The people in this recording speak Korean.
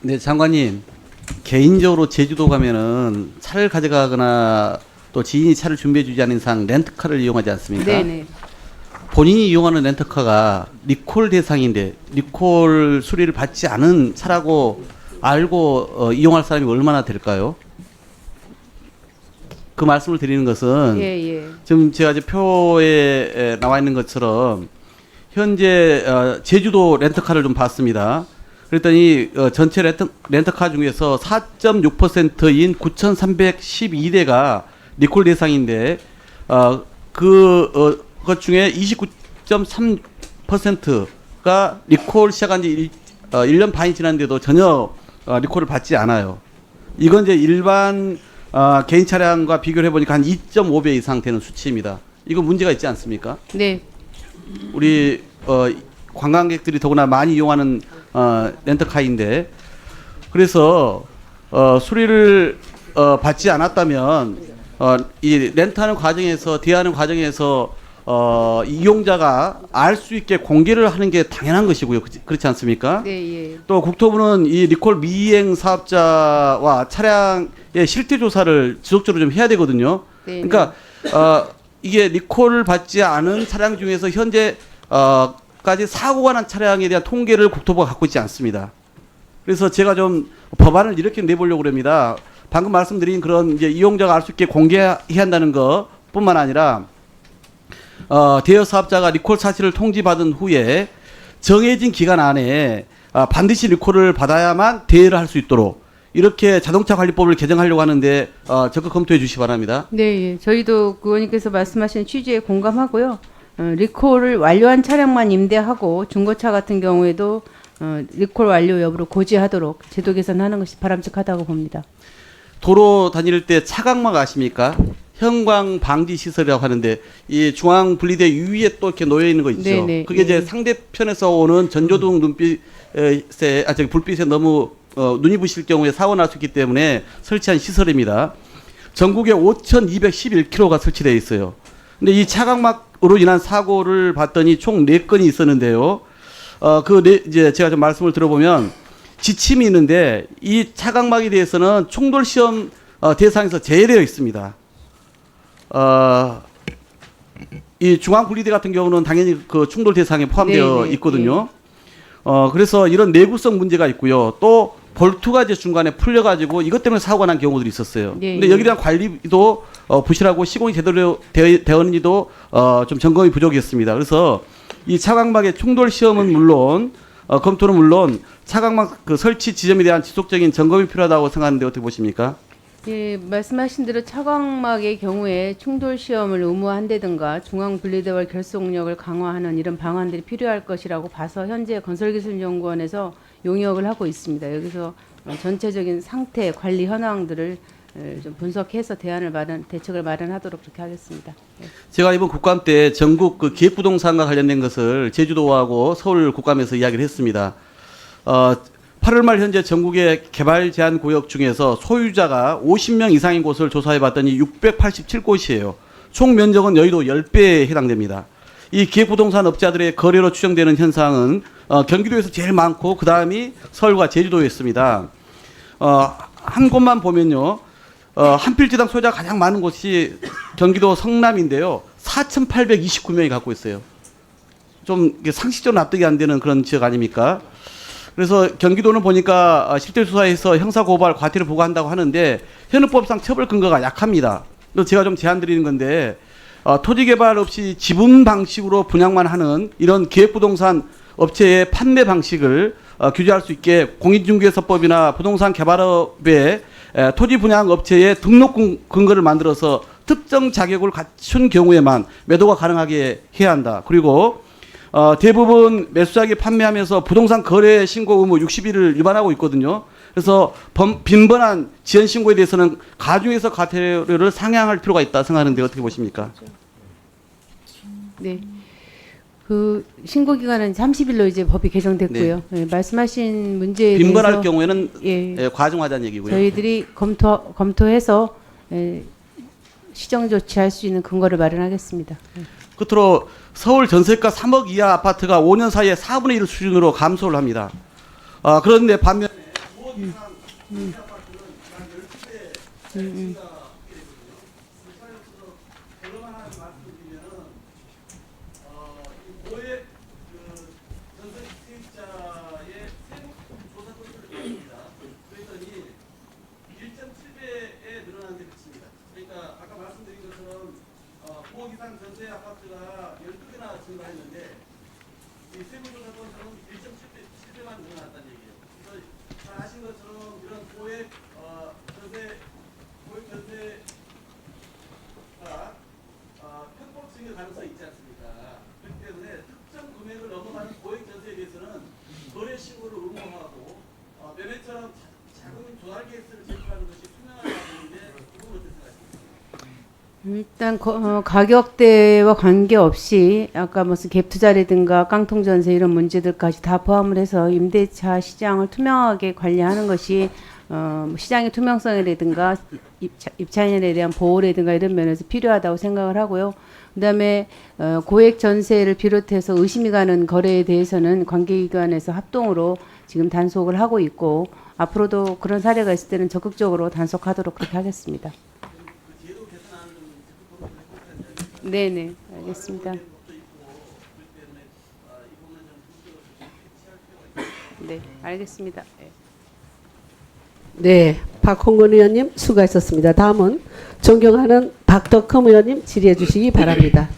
네, 장관님. 개인적으로 제주도 가면은 차를 가져가거나 또 지인이 차를 준비해 주지 않은 이상 렌트카를 이용하지 않습니까? 네네. 본인이 이용하는 렌트카가 리콜 대상인데 리콜 수리를 받지 않은 차라고 알고 이용할 사람이 얼마나 될까요? 그 말씀을 드리는 것은 예. 지금 제가 이제 표에 나와 있는 것처럼 현재 제주도 렌트카를 좀 봤습니다. 그랬더니 전체 렌트카 중에서 4.6%인 9,312대가 리콜 대상인데 그것 중에 29.3%가 리콜 시작한 지 1년 반이 지났는데도 전혀 리콜을 받지 않아요. 이건 이제 일반 개인 차량과 비교를 해보니까 한 2.5배 이상 되는 수치입니다. 이거 문제가 있지 않습니까? 네. 우리 관광객들이 더구나 많이 이용하는 렌터카인데 그래서 수리를 받지 않았다면 이 렌트하는 과정에서 대하는 과정에서 이용자가 알 수 있게 공개를 하는 게 당연한 것이고요. 그렇지 않습니까? 네, 예. 또 국토부는 이 리콜 미이행 사업자와 차량의 실태 조사를 지속적으로 좀 해야 되거든요. 네, 그러니까 이게 리콜을 받지 않은 차량 중에서 현재 까지 사고가 난 차량에 대한 통계를 국토부가 갖고 있지 않습니다. 그래서 제가 좀 법안을 이렇게 내보려고 합니다. 방금 말씀드린 그런 이제 이용자가 알 수 있게 공개해야 한다는 것뿐만 아니라 대여 사업자가 리콜 사실을 통지받은 후에 정해진 기간 안에 반드시 리콜을 받아야만 대여를 할 수 있도록 이렇게 자동차 관리법을 개정하려고 하는데 적극 검토해 주시기 바랍니다. 네, 예. 저희도 그 의원님께서 말씀하신 취지에 공감하고요. 리콜을 완료한 차량만 임대하고 중고차 같은 경우에도 리콜 완료 여부를 고지하도록 제도 개선하는 것이 바람직하다고 봅니다. 도로 다닐 때 차각막 아십니까? 형광 방지 시설이라고 하는데 이 중앙 분리대 위에 또 이렇게 놓여 있는 거 있죠. 네네. 그게 이제 상대편에서 오는 전조등 불빛에 너무 눈이 부실 경우에 사고 날 수 있기 때문에 설치한 시설입니다. 전국에 5,211km가 설치되어 있어요. 근데 이 차각막으로 인한 사고를 봤더니 총 4건이 있었는데요. 이제 제가 좀 말씀을 들어보면 지침이 있는데 이 차각막에 대해서는 총돌 시험 대상에서 제외되어 있습니다. 이 중앙 분리대 같은 경우는 당연히 그 충돌 대상에 포함되어 네네. 있거든요. 그래서 이런 내구성 문제가 있고요. 또 볼트가 이제 중간에 풀려가지고 이것 때문에 사고가 난 경우들이 있었어요. 네, 근데 네. 여기에 대한 관리도 부실하고 시공이 제대로 되었는지도 좀 점검이 부족했습니다. 그래서 이 차각막의 충돌 시험은 물론 검토는 물론 차각막 그 설치 지점에 대한 지속적인 점검이 필요하다고 생각하는데 어떻게 보십니까? 예, 말씀하신 대로 차광막의 경우에 충돌 시험을 의무화한다든가 중앙 분리대와 결속력을 강화하는 이런 방안들이 필요할 것이라고 봐서 현재 건설기술연구원에서 용역을 하고 있습니다. 여기서 전체적인 상태 관리 현황들을 좀 분석해서 대책을 마련하도록 그렇게 하겠습니다. 예. 제가 이번 국감 때 전국 그 기획부동산과 관련된 것을 제주도하고 서울 국감에서 이야기를 했습니다. 8월 말 현재 전국의 개발 제한 구역 중에서 소유자가 50명 이상인 곳을 조사해 봤더니 687곳이에요. 총 면적은 여의도 10배에 해당됩니다. 이 기획부동산 업자들의 거래로 추정되는 현상은 경기도에서 제일 많고 그 다음이 서울과 제주도였습니다. 한 곳만 보면요. 한 필지당 소유자가 가장 많은 곳이 경기도 성남인데요. 4,829명이 갖고 있어요. 좀 상식적으로 납득이 안 되는 그런 지역 아닙니까? 그래서 경기도는 보니까 실태 조사에서 형사고발 과태료 부과한다고 하는데 현행법상 처벌 근거가 약합니다. 그래서 제가 좀 제안 드리는 건데 토지 개발 없이 지분 방식으로 분양만 하는 이런 기획부동산 업체의 판매 방식을 규제할 수 있게 공인중개사법이나 부동산 개발업의 토지 분양 업체의 등록 근거를 만들어서 특정 자격을 갖춘 경우에만 매도가 가능하게 해야 한다. 그리고 대부분 매수자에게 판매하면서 부동산 거래 신고 의무 60일을 위반하고 있거든요. 그래서 빈번한 지연 신고에 대해서는 가중에서 과태료를 상향할 필요가 있다 생각하는데 어떻게 보십니까? 네. 그 신고 기간은 30일로 이제 법이 개정됐고요. 예, 말씀하신 문제에 빈번할 대해서 경우에는 예, 과중하자는 얘기고요. 저희들이 검토해서 시정 조치할 수 있는 근거를 마련하겠습니다. 예. 끝으로 서울 전세가 3억 이하 아파트가 5년 사이에 4분의 1 수준으로 감소를 합니다. 그런데 반면 5억 고액 전세 세입자의 세무 조사 건수를 봤습니다. 그랬더니 1.7배에 늘어난 데 그칩니다. 그러니까 아까 말씀드린 것처럼 9억 이상 전세 아파트가 12개나 증가했는데 이 세무조사 건수는 1.7배만 늘어났다는 얘기예요. 그래서 잘 아신 것처럼 이런 고액 전세가 편법 증여 가능성이 있지 않습니까? 그렇기 때문에 특정 금액을 넘어가는 고액 전세에 대해서는 거래 신고를 의무화하고 매매처럼 자금 조달 계획서를 제출하는 것이 투명하게 되는데 그건 어떻게 생각하십니까? 일단 가격대와 관계없이 아까 무슨 갭 투자라든가 깡통 전세 이런 문제들까지 다 포함을 해서 임대차 시장을 투명하게 관리하는 것이 시장의 투명성이라든가 입찰인에 대한 보호라든가 이런 면에서 필요하다고 생각을 하고요. 그다음에 고액 전세를 비롯해서 의심이 가는 거래에 대해서는 관계기관에서 합동으로 지금 단속을 하고 있고 앞으로도 그런 사례가 있을 때는 적극적으로 단속하도록 그렇게 하겠습니다. 네네, 알겠습니다. 네, 알겠습니다. 네. 네, 박홍근 의원님 수고하셨습니다. 다음은 존경하는 박덕흠 의원님 질의해 주시기 바랍니다.